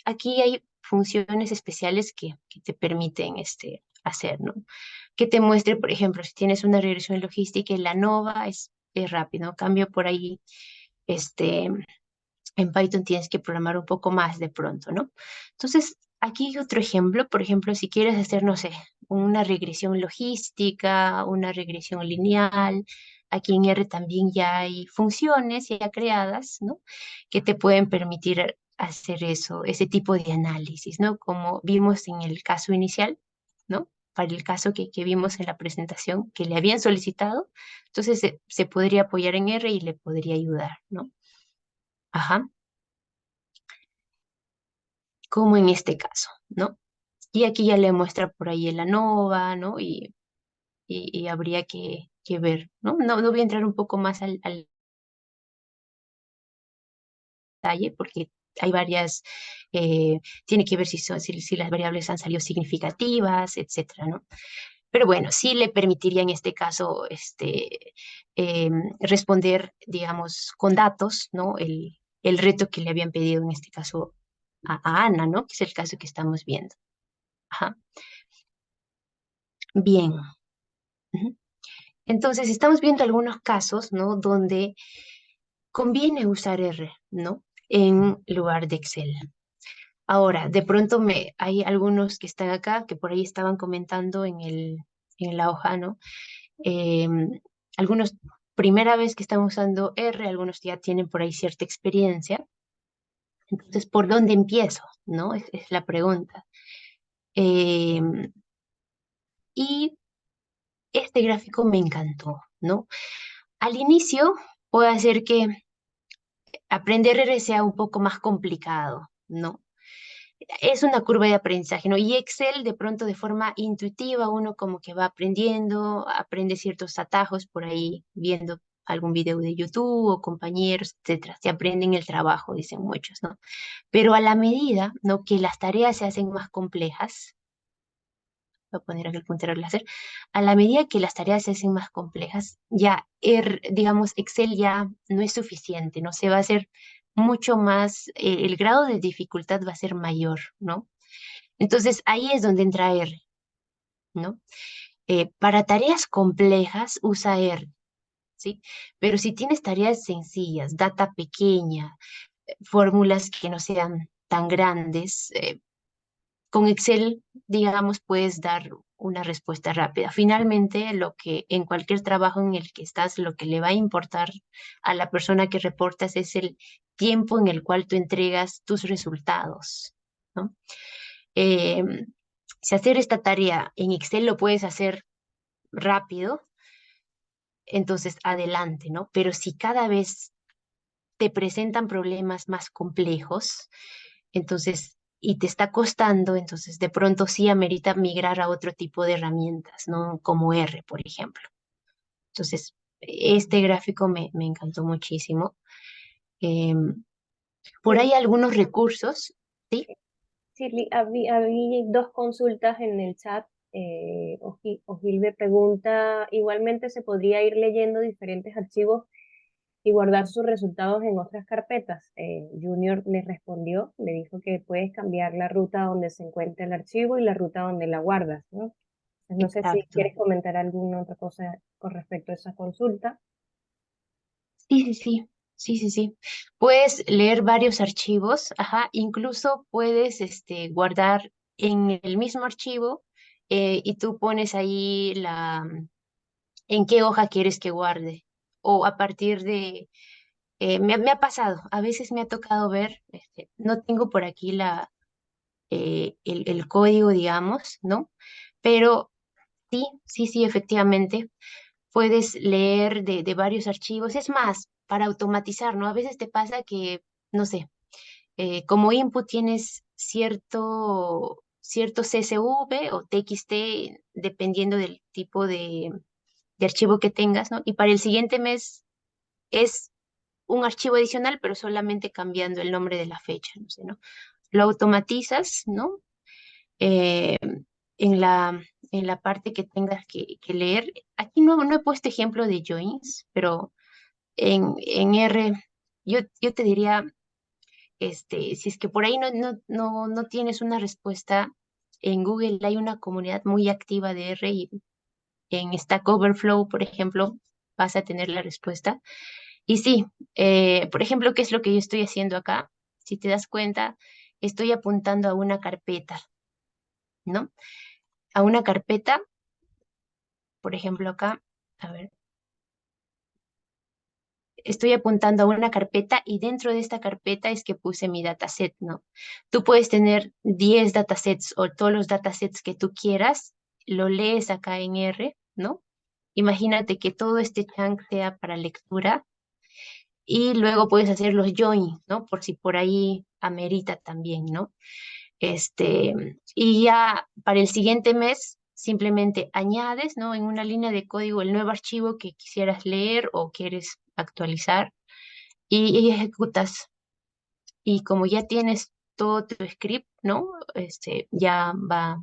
Aquí hay funciones especiales que te permiten hacer, ¿no? Que te muestre, por ejemplo, si tienes una regresión logística y la ANOVA es rápido, ¿no? Cambio por ahí, este, en Python tienes que programar un poco más de pronto, ¿no? Entonces, aquí hay otro ejemplo, por ejemplo, si quieres hacer, no sé, una regresión logística, una regresión lineal, aquí en R también ya hay funciones ya creadas, ¿no? Que te pueden permitir hacer eso, ese tipo de análisis, ¿no? Como vimos en el caso inicial, ¿no? Para el caso que vimos en la presentación que le habían solicitado, entonces se podría apoyar en R y le podría ayudar, ¿no? Ajá, como en este caso, ¿no? Y aquí ya le muestra por ahí el ANOVA, ¿no? Y habría que ver, ¿no? No voy a entrar un poco más al detalle porque hay varias, tiene que ver si las variables han salido significativas, etcétera, ¿no? Pero bueno, sí le permitiría en este caso responder, digamos, con datos, ¿no? El reto que le habían pedido en este caso a Ana, ¿no? Que es el caso que estamos viendo. Ajá. Bien. Ujú. Entonces, estamos viendo algunos casos, ¿no? Donde conviene usar R, ¿no? En lugar de Excel. Ahora, de pronto hay algunos que están acá, que por ahí estaban comentando en la hoja, ¿no? Algunos, primera vez que están usando R, algunos ya tienen por ahí cierta experiencia. Entonces, ¿por dónde empiezo? ¿No? Es la pregunta. Em, y este gráfico me encantó, ¿no? Al inicio puede hacer que aprender R sea un poco más complicado, ¿no? Es una curva de aprendizaje, ¿no? Y Excel de pronto de forma intuitiva uno como que va aprendiendo, aprende ciertos atajos por ahí viendo algún video de YouTube o compañeros, etcétera. Se aprende en el trabajo, dicen muchos, ¿no? Pero a la medida, ¿no? Que las tareas se hacen más complejas, voy a poner aquí el puntero al láser, a la medida que las tareas se hacen más complejas, ya, digamos, Excel ya no es suficiente, ¿no? Se va a hacer mucho más, el grado de dificultad va a ser mayor, ¿no? Entonces ahí es donde entra R, ¿no? Para tareas complejas usa R, ¿sí? Pero si tienes tareas sencillas, data pequeña, fórmulas que no sean tan grandes, con Excel, digamos, puedes dar una respuesta rápida. Finalmente, lo que en cualquier trabajo en el que estás, lo que le va a importar a la persona que reportas es el tiempo en el cual tú entregas tus resultados, ¿no? Eh, si hacer esta tarea en Excel lo puedes hacer rápido, entonces adelante, ¿no? Pero si cada vez te presentan problemas más complejos, entonces, y te está costando, entonces de pronto sí amerita migrar a otro tipo de herramientas, ¿no? Como R, por ejemplo. Entonces, este gráfico me encantó muchísimo. Em, por Sí, ahí algunos recursos, ¿sí? Shirley, había dos consultas en el chat. Ogilvy pregunta, igualmente se podría ir leyendo diferentes archivos y guardar sus resultados en otras carpetas. Junior le respondió, le dijo que puedes cambiar la ruta donde se encuentra el archivo y la ruta donde la guardas, ¿no? Entonces, no sé si Exacto. quieres comentar alguna otra cosa con respecto a esa consulta. Sí, sí, sí, sí, sí, sí. Puedes leer varios archivos, ajá, incluso puedes guardar en el mismo archivo y tú pones ahí en qué hoja quieres que guarde. O a partir de, me ha pasado, a veces me ha tocado ver, no tengo por aquí el código, digamos, ¿no? Pero sí, sí, sí, efectivamente, puedes leer de varios archivos. Es más, para automatizar, ¿no? A veces te pasa que, no sé, como input tienes cierto CSV o TXT, dependiendo del tipo de archivo que tengas, ¿no? Y para el siguiente mes es un archivo adicional, pero solamente cambiando el nombre de la fecha, no sé, ¿no? Lo automatizas, ¿no? Eh, en la parte que tengas que leer. Aquí no he puesto ejemplo de joins, pero en R, yo te diría, si es que por ahí no tienes una respuesta, en Google hay una comunidad muy activa de R y en Stack Overflow, por ejemplo, vas a tener la respuesta. Y sí, por ejemplo, ¿qué es lo que yo estoy haciendo acá? Si te das cuenta, estoy apuntando a una carpeta, ¿no? A una carpeta, por ejemplo, acá, a ver, estoy apuntando a una carpeta y dentro de esta carpeta es que puse mi dataset, ¿no? Tú puedes tener 10 datasets o todos los datasets que tú quieras, lo lees acá en R, ¿no? Imagínate que todo este chunk sea para lectura y luego puedes hacer los join, ¿no? Por si por ahí amerita también, ¿no? Y ya para el siguiente mes simplemente añades, ¿no? En una línea de código el nuevo archivo que quisieras leer o quieres actualizar y ejecutas. Y como ya tienes todo tu script, ¿no? Ya va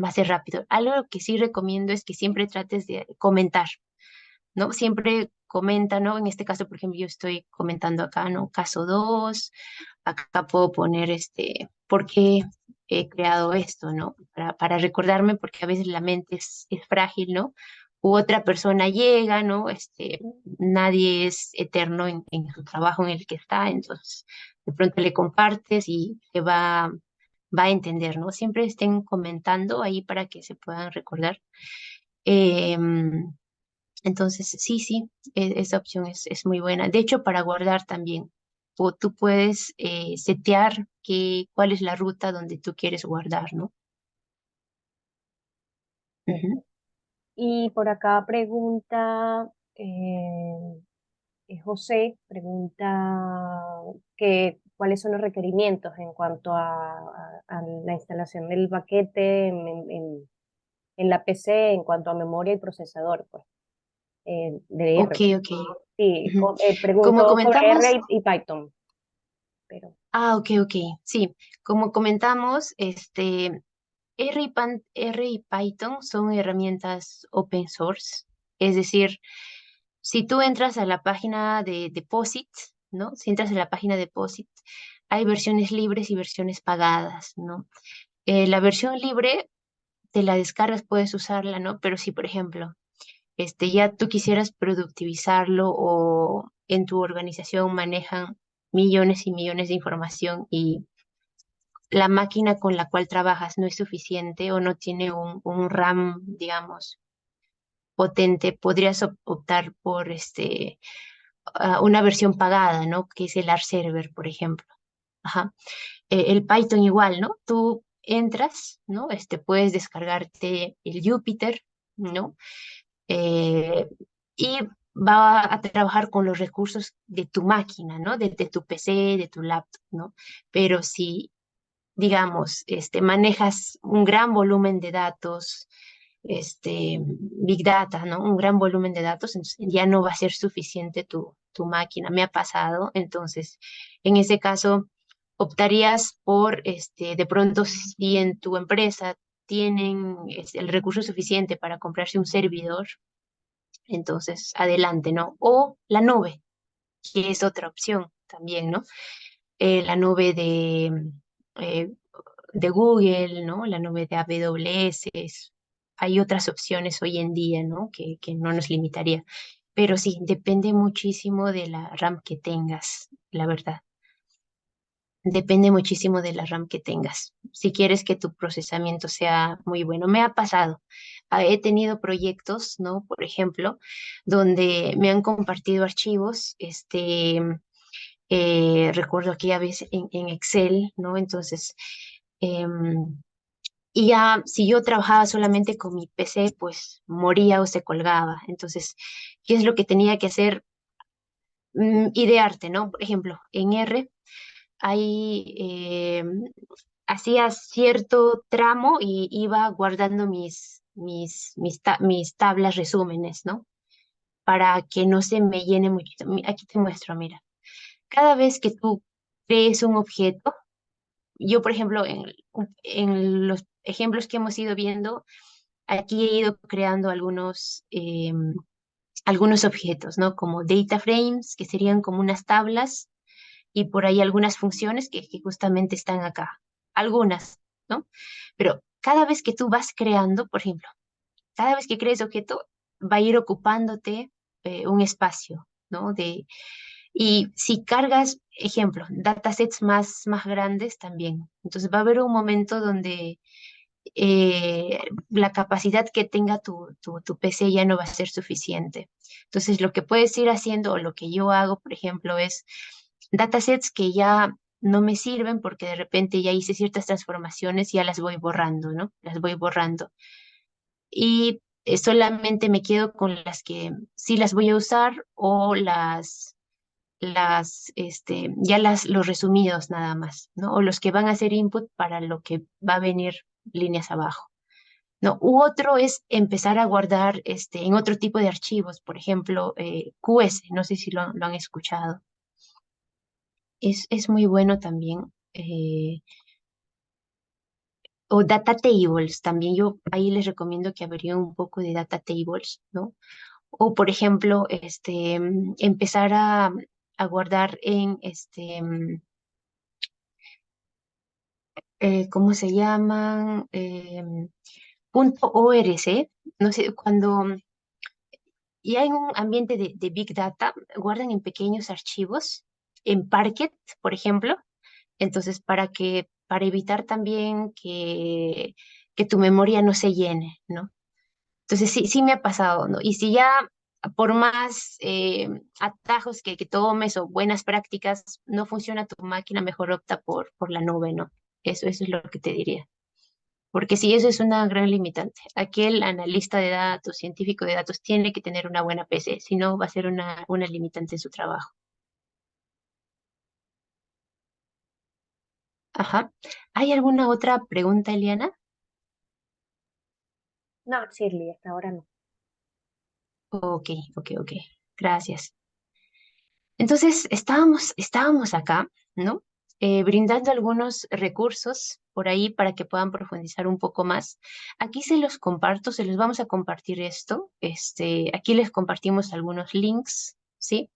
a ser rápido. Algo que sí recomiendo es que siempre trates de comentar, ¿no? Siempre comenta, ¿no? En este caso, por ejemplo, yo estoy comentando acá, ¿no? Caso 2, acá puedo poner por qué he creado esto, ¿no? Para recordarme, porque a veces la mente es frágil, ¿no? U otra persona llega, ¿no? Nadie es eterno en su trabajo en el que está, entonces de pronto le compartes y va a entender, ¿no? Siempre estén comentando ahí para que se puedan recordar. Em, entonces, sí, sí, esa opción es muy buena. De hecho, para guardar también, tú puedes setear cuál es la ruta donde tú quieres guardar, ¿no? Ujú. Y por acá pregunta José, pregunta cuáles son los requerimientos en cuanto a la instalación del paquete en la PC, en cuanto a memoria y procesador, pues, de Ok, R. ok. Sí, Ujú. Como preguntó sobre comentamos, R y Python, pero ok, ok, sí, como comentamos, R y Python son herramientas open source, es decir, si tú entras a la página de Deposit, ¿no? Si entras a la página de Deposit, hay versiones libres y versiones pagadas, ¿no? La versión libre te la descargas, puedes usarla, ¿no? Pero si, por ejemplo, ya tú quisieras productivizarlo o en tu organización manejan millones y millones de información y la máquina con la cual trabajas no es suficiente o no tiene un RAM, digamos, potente, podrías optar por una versión pagada, ¿no? Que es el ARC Server, por ejemplo. Ajá. El Python igual, ¿no? Tú entras, ¿no? Puedes descargarte el Jupyter, ¿no? Eh, y va a trabajar con los recursos de tu máquina, ¿no? De tu PC, de tu laptop, ¿no? Pero si digamos, manejas un gran volumen de datos, Big Data, ¿no? Un gran volumen de datos, entonces ya no va a ser suficiente tu máquina. Me ha pasado, entonces, en ese caso, optarías por, de pronto, si en tu empresa tienen el recurso suficiente para comprarse un servidor, entonces, adelante, ¿no? O la nube, que es otra opción también, ¿no? La nube eh, de Google, ¿no? La nube de AWS. Hay otras opciones hoy en día, ¿no? Que no nos limitaría. Pero sí, depende muchísimo de la RAM que tengas, la verdad. Depende muchísimo de la RAM que tengas. Si quieres que tu procesamiento sea muy bueno, me ha pasado. He tenido proyectos, ¿no? Por ejemplo, donde me han compartido archivos, recuerdo aquella vez en Excel, ¿no? Entonces, em, y ya si yo trabajaba solamente con mi PC, pues moría o se colgaba. Entonces, ¿qué es lo que tenía que hacer? Idearte, ¿no? Por ejemplo, en R ahí hacía cierto tramo y iba guardando mis tablas resúmenes, ¿no? Para que no se me llene mucho. Aquí te muestro, mira. Cada vez que tú crees un objeto, yo, por ejemplo, en los ejemplos que hemos ido viendo, aquí he ido creando algunos objetos, ¿no? Como data frames, que serían como unas tablas y por ahí algunas funciones que justamente están acá, algunas, ¿no? Pero cada vez que tú vas creando, por ejemplo, cada vez que crees objeto, va a ir ocupándote un espacio, ¿no? Y si cargas, ejemplo, datasets más grandes también. Entonces va a haber un momento donde eh, la capacidad que tenga tu PC ya no va a ser suficiente. Entonces, lo que puedes ir haciendo o lo que yo hago, por ejemplo, es datasets que ya no me sirven porque de repente ya hice ciertas transformaciones y ya las voy borrando, ¿no? Las voy borrando. Y solamente me quedo con las que sí las voy a usar o los resumidos nada más, ¿no? O los que van a ser input para lo que va a venir líneas abajo. No, u otro es empezar a guardar en otro tipo de archivos, por ejemplo, QS, no sé si lo han escuchado. Es muy bueno también. O data tables, también yo ahí les recomiendo que averigüen un poco de data tables, ¿no? O, por ejemplo, empezar a guardar en ¿cómo se llaman? Punto .org, no sé, cuando y hay un ambiente de Big Data, guardan en pequeños archivos, en Parquet, por ejemplo. Entonces, para evitar también que tu memoria no se llene, ¿no? Entonces, sí me ha pasado, ¿no? Y si ya por más atajos que tomes o buenas prácticas no funciona tu máquina, mejor opta por la nube, ¿no? Eso es lo que te diría. Porque sí, eso es una gran limitante. Aquel analista de datos, científico de datos, tiene que tener una buena PC, si no va a ser una limitante en su trabajo. Ajá. ¿Hay alguna otra pregunta, Eliana? No, Shirley, hasta ahora no. Ok, ok. Gracias. Entonces, estábamos acá, ¿no? Brindando algunos recursos por ahí para que puedan profundizar un poco más. Aquí se los comparto, se los vamos a compartir esto. Aquí les compartimos algunos links, ¿sí?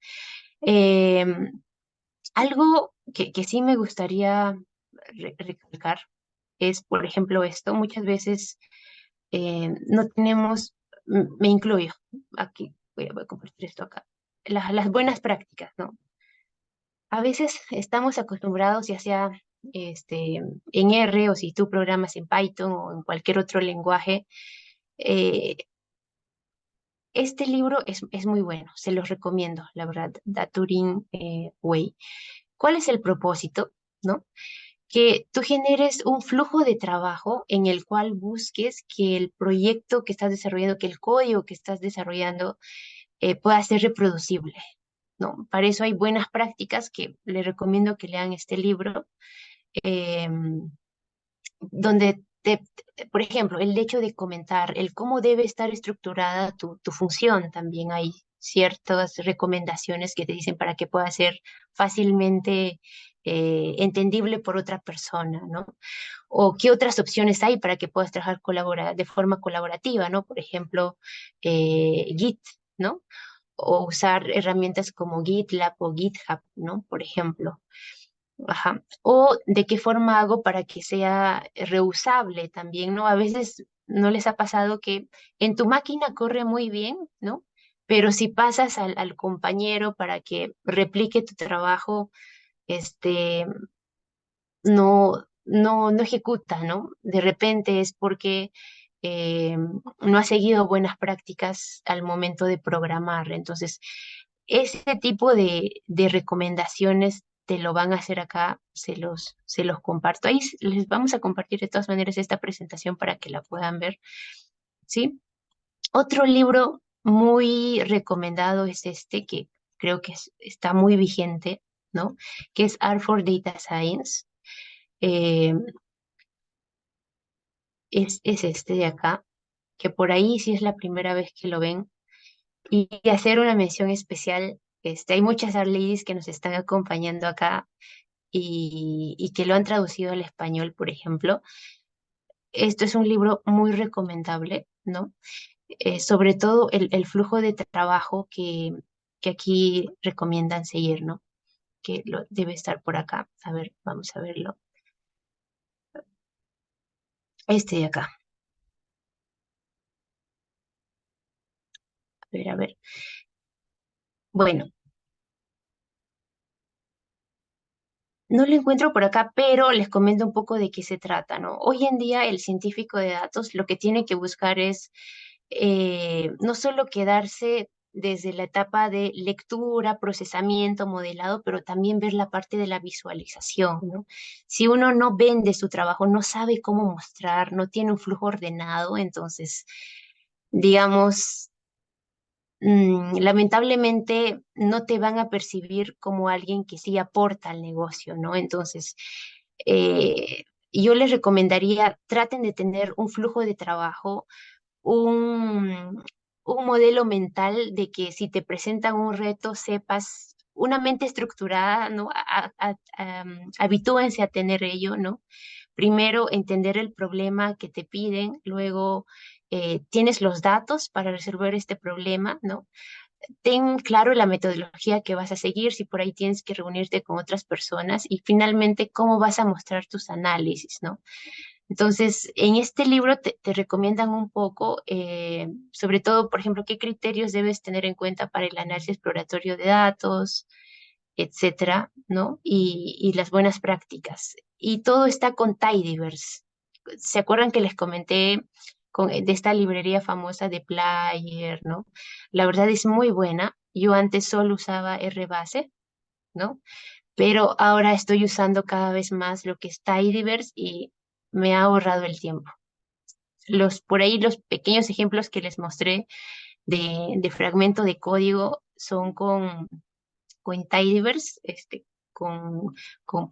Em, Algo que sí me gustaría recalcar es, por ejemplo, esto. Muchas veces no tenemos, me incluyo, aquí voy a compartir esto acá, las buenas prácticas, ¿no? A veces estamos acostumbrados, ya sea en R o si tú programas en Python o en cualquier otro lenguaje, eh, este libro es muy bueno, se los recomiendo, la verdad, The Turing Way. ¿Cuál es el propósito? ¿No? Que tú generes un flujo de trabajo en el cual busques que el proyecto que estás desarrollando, que el código que estás desarrollando pueda ser reproducible, ¿no? Para eso hay buenas prácticas que les recomiendo que lean este libro, eh, donde por ejemplo, el hecho de comentar el cómo debe estar estructurada tu función, también hay ciertas recomendaciones que te dicen para que pueda ser fácilmente entendible por otra persona, ¿no? O qué otras opciones hay para que puedas trabajar de forma colaborativa, ¿no? Por ejemplo, Git, ¿no? O usar herramientas como GitLab o GitHub, ¿no? Por ejemplo. Ajá. O de qué forma hago para que sea reusable también, ¿no? A veces no les ha pasado que en tu máquina corre muy bien, ¿no? Pero si pasas al compañero para que replique tu trabajo, este, no ejecuta, ¿no? De repente es porque no ha seguido buenas prácticas al momento de programar. Entonces, ese tipo de recomendaciones te lo van a hacer acá, se los comparto. Ahí les vamos a compartir de todas maneras esta presentación para que la puedan ver, ¿sí? Otro libro muy recomendado es este, que creo que está muy vigente, ¿no? Que es Art for Data Science. Eh, es este de acá, que por ahí sí es la primera vez que lo ven. Y hacer una mención especial, hay muchas art ladies que nos están acompañando acá y que lo han traducido al español, por ejemplo. Esto es un libro muy recomendable, ¿no? Sobre todo el flujo de trabajo que aquí recomiendan seguir, ¿no? Que debe estar por acá. A ver, vamos a verlo. Este de acá. A ver, a ver. Bueno, no lo encuentro por acá, pero les comento un poco de qué se trata, ¿no? Hoy en día el científico de datos lo que tiene que buscar es no solo quedarse desde la etapa de lectura, procesamiento, modelado, pero también ver la parte de la visualización, ¿no? Si uno no vende su trabajo, no sabe cómo mostrar, no tiene un flujo ordenado, entonces, digamos, lamentablemente no te van a percibir como alguien que sí aporta al negocio, ¿no? Entonces, eh, yo les recomendaría, traten de tener un flujo de trabajo, un, un modelo mental de que si te presentan un reto, sepas, una mente estructurada, ¿no? Habitúense a tener ello, ¿no? Primero, entender el problema que te piden, luego tienes los datos para resolver este problema, ¿no? Ten claro la metodología que vas a seguir, si por ahí tienes que reunirte con otras personas y finalmente cómo vas a mostrar tus análisis, ¿no? Entonces, en este libro te recomiendan un poco, sobre todo, por ejemplo, qué criterios debes tener en cuenta para el análisis exploratorio de datos, etcétera, ¿no? Y las buenas prácticas. Y todo está con Tidyverse. ¿Se acuerdan que les comenté de esta librería famosa de Player, ¿no? La verdad es muy buena. Yo antes solo usaba RBase, ¿no? Pero ahora estoy usando cada vez más lo que es Tidyverse y me ha ahorrado el tiempo. Por ahí los pequeños ejemplos que les mostré de fragmento de código son con Tidyverse, con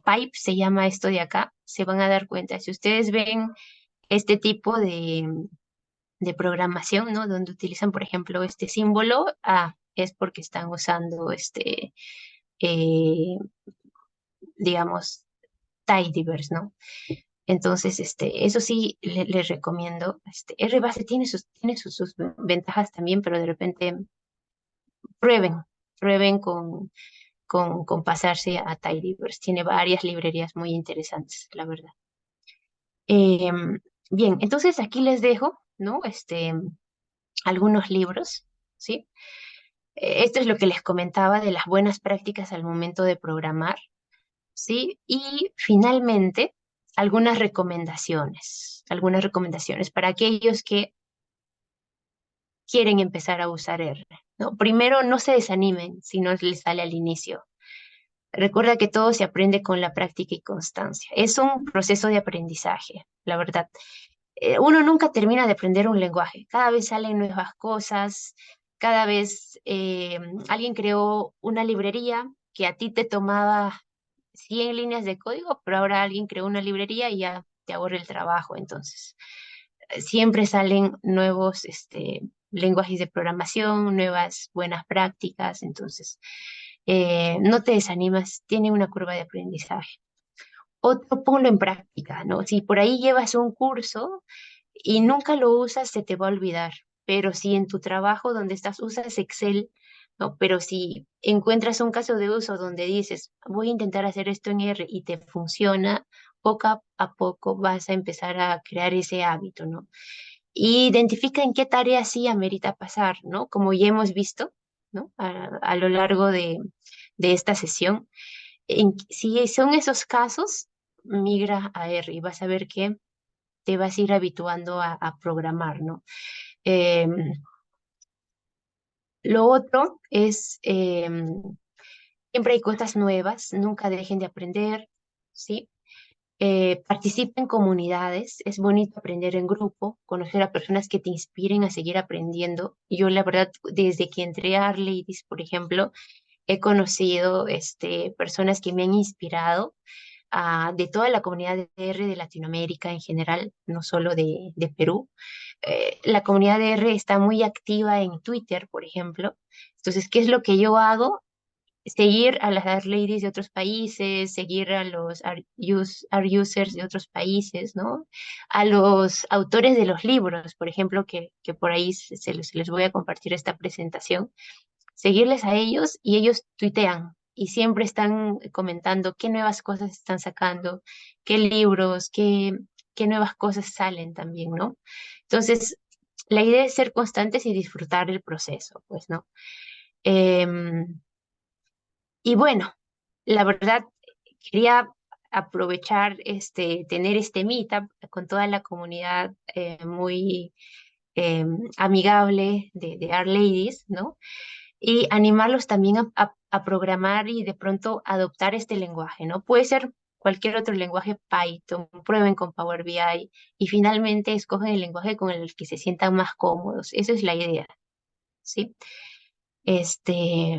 Pipe, se llama esto de acá, se van a dar cuenta. Si ustedes ven este tipo de programación, ¿no? Donde utilizan, por ejemplo, este símbolo, es porque están usando eh, digamos, Tidyverse, ¿no? Entonces, eso sí, les recomiendo. RBase tiene sus ventajas también, pero de repente prueben, prueben con pasarse a Tidyverse. Tiene varias librerías muy interesantes, la verdad. Em, bien, entonces aquí les dejo, ¿no? Algunos libros, ¿sí? Esto es lo que les comentaba de las buenas prácticas al momento de programar, ¿sí? Y finalmente, algunas recomendaciones para aquellos que quieren empezar a usar R, ¿no? Primero, no se desanimen si no les sale al inicio. Recuerda que todo se aprende con la práctica y constancia. Es un proceso de aprendizaje, la verdad. Uno nunca termina de aprender un lenguaje. Cada vez salen nuevas cosas, cada vez alguien creó una librería que a ti te tomaba 100 líneas de código, pero ahora alguien creó una librería y ya te ahorra el trabajo. Entonces, siempre salen nuevos lenguajes de programación, nuevas buenas prácticas. Entonces, no te desanimas, tiene una curva de aprendizaje. Otro, ponlo en práctica, ¿no? Si por ahí llevas un curso y nunca lo usas, se te va a olvidar. Pero si en tu trabajo donde estás usas Excel, ¿no? Pero si encuentras un caso de uso donde dices, voy a intentar hacer esto en R y te funciona, poco a poco vas a empezar a crear ese hábito, ¿no? Y identifica en qué tarea sí amerita pasar, ¿no? Como ya hemos visto, ¿no? A lo largo de esta sesión. Si son esos casos, migra a R y vas a ver que te vas a ir habituando a programar, ¿no? Em, lo otro es, siempre hay cosas nuevas, nunca dejen de aprender, ¿sí? Participa en comunidades, es bonito aprender en grupo, conocer a personas que te inspiren a seguir aprendiendo. Yo, la verdad, desde que entré a Arleidis, por ejemplo, he conocido personas que me han inspirado de toda la comunidad de R de Latinoamérica en general, no solo de Perú. La comunidad de R está muy activa en Twitter, por ejemplo. Entonces, ¿qué es lo que yo hago? Seguir a las art ladies de otros países, seguir a los art users de otros países, ¿no? A los autores de los libros, por ejemplo, que por ahí se les voy a compartir esta presentación, seguirles a ellos y ellos tuitean y siempre están comentando qué nuevas cosas están sacando, qué libros, qué nuevas cosas salen también, ¿no? Entonces, la idea es ser constantes y disfrutar el proceso, pues, ¿no? Em, y bueno, la verdad, quería aprovechar tener este meetup con toda la comunidad muy amigable de Art Ladies, ¿no? Y animarlos también a programar y de pronto adoptar este lenguaje, ¿no? Puede ser cualquier otro lenguaje Python, prueben con Power BI y finalmente escogen el lenguaje con el que se sientan más cómodos. Esa es la idea, ¿sí?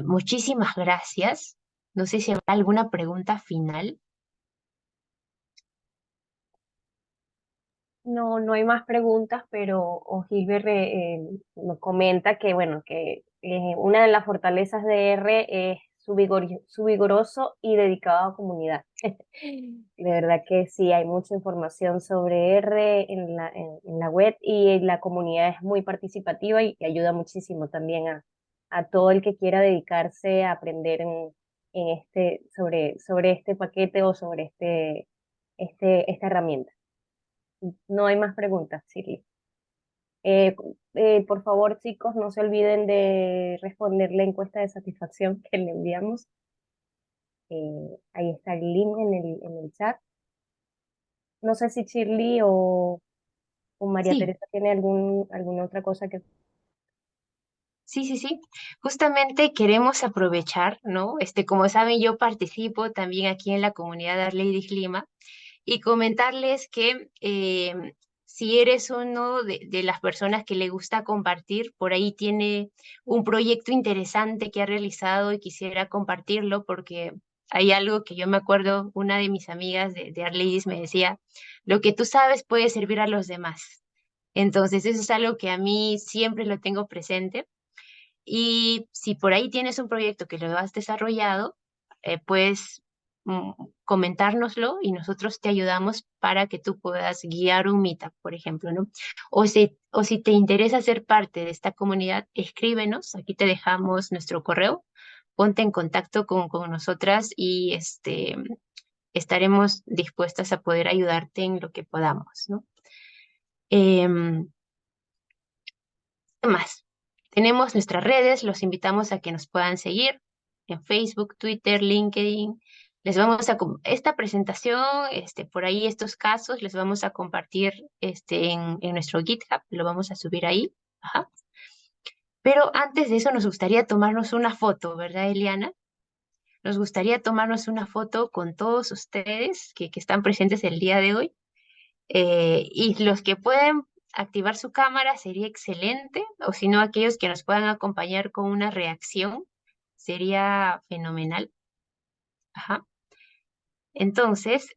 Muchísimas gracias. No sé si habrá alguna pregunta final. No, no hay más preguntas, pero Gilbert nos comenta que, bueno, que una de las fortalezas de R es su vigoroso y dedicado comunidad. De verdad que sí, hay mucha información sobre R en la web y la comunidad es muy participativa y ayuda muchísimo también a todo el que quiera dedicarse a aprender sobre este paquete o sobre esta herramienta. No hay más preguntas, Siri. Eh, por favor, chicos, no se olviden de responder la encuesta de satisfacción que le enviamos. Ahí está el link en el chat. No sé si Shirley o María Sí, Teresa tiene alguna otra cosa que... sí. Justamente queremos aprovechar, ¿no? Como saben, yo participo también aquí en la comunidad de Arleidis Lima y comentarles que si eres uno de las personas que le gusta compartir, por ahí tiene un proyecto interesante que ha realizado y quisiera compartirlo porque hay algo que yo me acuerdo, una de mis amigas de Arleidis me decía, lo que tú sabes puede servir a los demás. Entonces, eso es algo que a mí siempre lo tengo presente. Y si por ahí tienes un proyecto que lo has desarrollado, puedes mm, comentárnoslo y nosotros te ayudamos para que tú puedas guiar un meetup, por ejemplo, ¿no? O si te interesa ser parte de esta comunidad, escríbenos, aquí te dejamos nuestro correo, ponte en contacto con nosotras y estaremos dispuestas a poder ayudarte en lo que podamos, ¿no? Em, ¿Qué más? Tenemos nuestras redes, los invitamos a que nos puedan seguir en Facebook, Twitter, LinkedIn. Esta presentación, por ahí estos casos, les vamos a compartir en nuestro GitHub, lo vamos a subir ahí. Ajá. Pero antes de eso nos gustaría tomarnos una foto, ¿verdad, Eliana? Nos gustaría tomarnos una foto con todos ustedes que están presentes el día de hoy. Y los que pueden activar su cámara sería excelente, o si no, aquellos que nos puedan acompañar con una reacción sería fenomenal. Ajá. Entonces,